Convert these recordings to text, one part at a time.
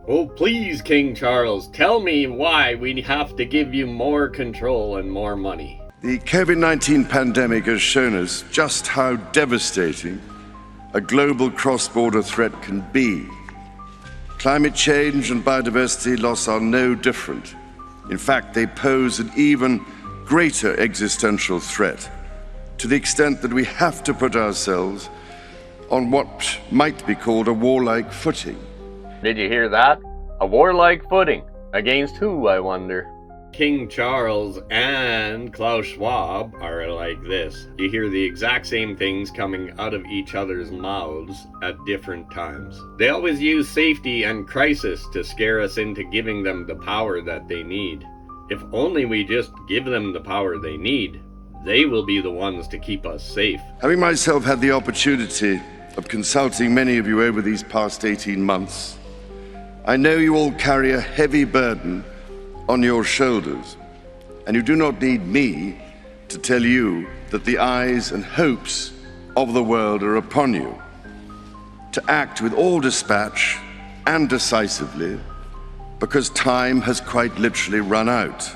Oh, please, King Charles, tell me why we have to give you more control and more money. The COVID-19 pandemic has shown us just how devastating a global cross-border threat can be. Climate change and biodiversity loss are no different. In fact, they pose an even greater existential threat, to the extent that we have to put ourselves on what might be called a warlike footing. Did you hear that? A warlike footing. Against who, I wonder? King Charles and Klaus Schwab are like this. You hear the exact same things coming out of each other's mouths at different times. They always use safety and crisis to scare us into giving them the power that they need. If only we just give them the power they need, they will be the ones to keep us safe. Having myself had the opportunity of consulting many of you over these past 18 months, I know you all carry a heavy burden on your shoulders, and you do not need me to tell you that the eyes and hopes of the world are upon you, to act with all dispatch and decisively, because time has quite literally run out.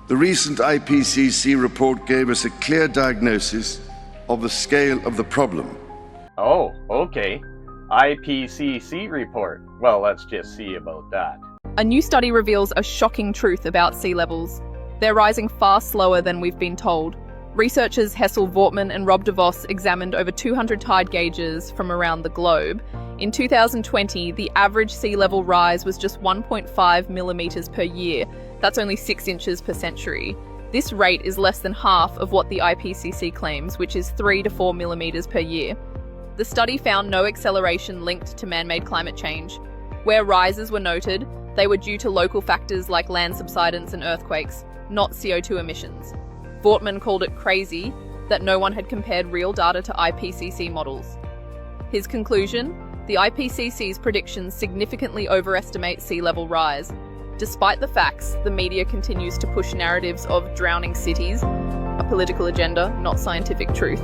The recent IPCC report gave us a clear diagnosis of the scale of the problem. Oh, okay. IPCC report. Well, let's just see about that. A new study reveals a shocking truth about sea levels. They're rising far slower than we've been told. Researchers Hessel Wortmann and Rob DeVos examined over 200 tide gauges from around the globe. In 2020, the average sea level rise was just 1.5 millimetres per year. That's only 6 inches per century. This rate is less than half of what the IPCC claims, which is 3 to 4 millimetres per year. The study found no acceleration linked to man-made climate change. Where rises were noted, they were due to local factors like land subsidence and earthquakes, not CO2 emissions. Wortmann called it crazy that no one had compared real data to IPCC models. His conclusion? The IPCC's predictions significantly overestimate sea level rise. Despite the facts, the media continues to push narratives of drowning cities, a political agenda, not scientific truth.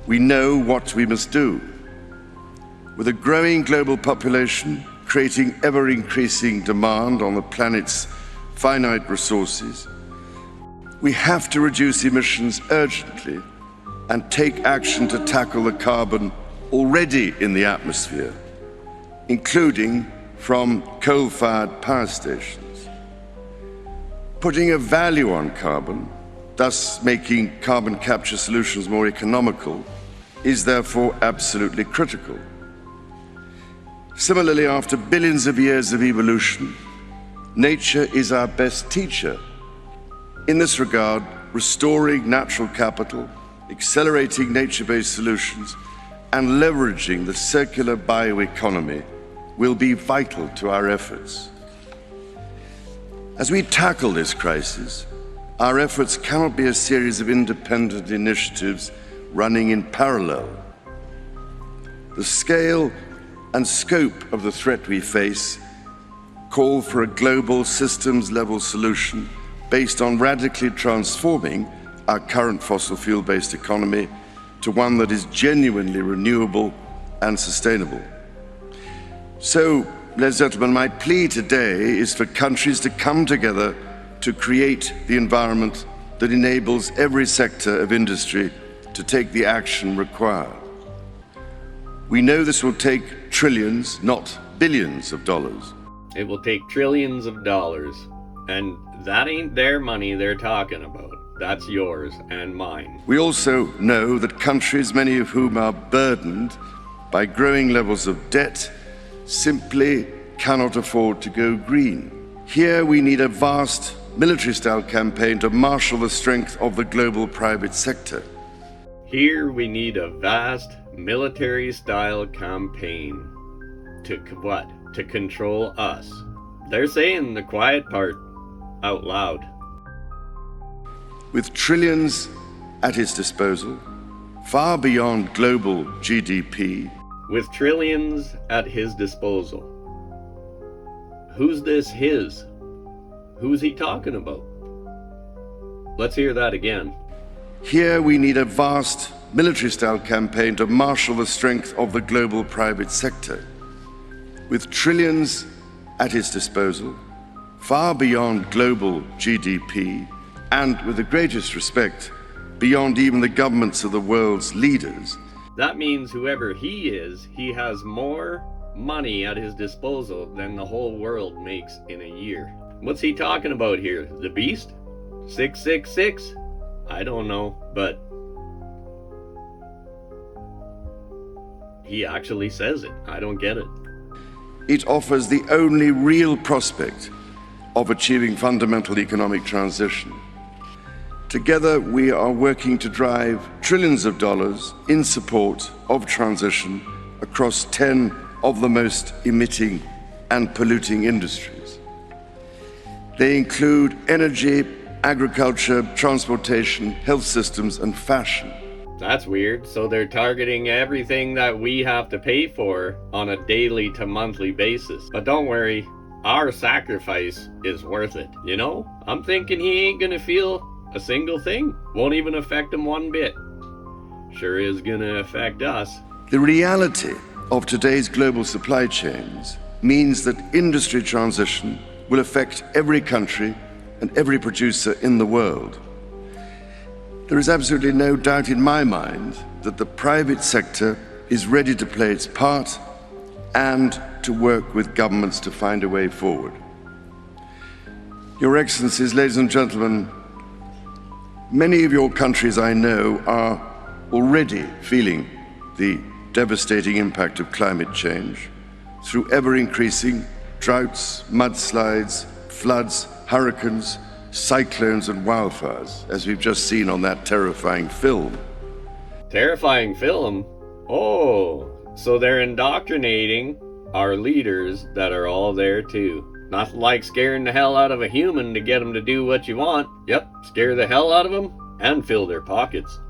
We know what we must do. With a growing global population, creating ever-increasing demand on the planet's finite resources, we have to reduce emissions urgently and take action to tackle the carbon already in the atmosphere, including from coal-fired power stations. Putting a value on carbon, thus making carbon capture solutions more economical, is therefore absolutely critical. Similarly, after billions of years of evolution, nature is our best teacher. In this regard, restoring natural capital, accelerating nature-based solutions, and leveraging the circular bioeconomy will be vital to our efforts. As we tackle this crisis, our efforts cannot be a series of independent initiatives running in parallel. The scale and scope of the threat we face call for a global systems-level solution based on radically transforming our current fossil fuel-based economy to one that is genuinely renewable and sustainable. So, ladies and gentlemen, my plea today is for countries to come together to create the environment that enables every sector of industry to take the action required. We know this will take trillions, not billions of dollars. It will take trillions of dollars. And that ain't their money they're talking about. That's yours and mine. We also know that countries, many of whom are burdened by growing levels of debt, simply cannot afford to go green. Here we need a vast military-style campaign to marshal the strength of the global private sector. Here we need a vast military-style campaign. To what? To control us. They're saying the quiet part out loud. With trillions at its disposal, far beyond global GDP. With trillions at his disposal. Who's this his? Who's he talking about? Let's hear that again. Here we need a vast military-style campaign to marshal the strength of the global private sector. with trillions at its disposal, far beyond global GDP, and with the greatest respect, beyond even the governments of the world's leaders. That means whoever he is, he has more money at his disposal than the whole world makes in a year. What's he talking about here? The beast? 666? I don't know, but he actually says it. I don't get it. It offers the only real prospect of achieving fundamental economic transition. Together, we are working to drive trillions of dollars in support of transition across 10 of the most emitting and polluting industries. They include energy, agriculture, transportation, health systems, and fashion. That's weird. So they're targeting everything that we have to pay for on a daily to monthly basis. But don't worry, our sacrifice is worth it. You know, I'm thinking he ain't gonna feel a single thing. Won't even affect him one bit. Sure is gonna affect us. The reality of today's global supply chains means that industry transition will affect every country and every producer in the world. There is absolutely no doubt in my mind that the private sector is ready to play its part and to work with governments to find a way forward. Your Excellencies, ladies and gentlemen, many of your countries I know are already feeling the devastating impact of climate change through ever-increasing droughts, mudslides, floods, hurricanes, cyclones and wildfires, as we've just seen on that terrifying film. Terrifying film? Oh, so they're indoctrinating our leaders that are all there too. Nothing like scaring the hell out of a human to get them to do what you want. Yep, scare the hell out of them and fill their pockets.